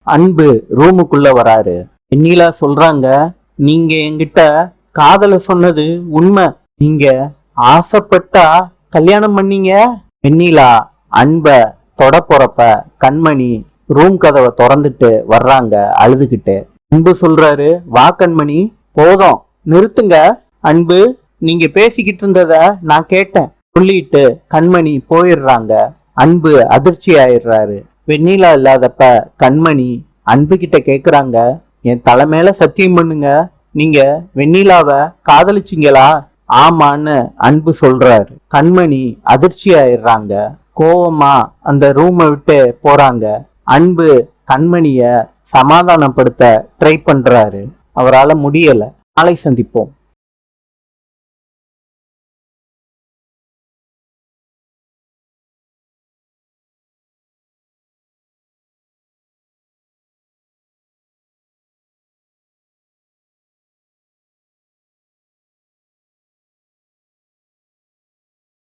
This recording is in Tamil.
அன்பு ரூமுக்குள்ள வராரு. வெண்ணிலா சொல்றாங்க, நீங்க என்கிட்ட காதல சொன்னது உண்மை. நீங்க ஆசைப்பட்டா கல்யாணம் பண்ணீங்க. வெண்ணிலா அன்ப தொட போறப்ப கண்மணி ரூம் கதவை திறந்துட்டு வர்றாங்க அழுதுகிட்டு. அன்பு சொல்றாரு, வா கண்மணி, போதும், நிறுத்துங்க. அன்பு, நீங்க பேசிக்கிட்டு இருந்தத நான் கேட்டேன் சொல்லிட்டு கண்மணி போயிடுறாங்க. அன்பு அதிர்ச்சி ஆயிடுறாரு. வெண்ணிலா இல்லாதப்ப கண்மணி அன்பு கிட்ட கேக்குறாங்க, என் தலை மேல சத்தியம் பண்ணுங்க, நீங்க வெண்ணிலாவை காதலிச்சிங்களா? ஆமான்னு அன்பு சொல்றாரு. கண்மணி அதிர்ச்சி ஆயிடுறாங்க. கோவமா அந்த ரூமை விட்டு போறாங்க. அன்பு கண்மணிய சமாதானப்படுத்த ட்ரை பண்றாரு. அவரால முடியல. நாளை சந்திப்போம்.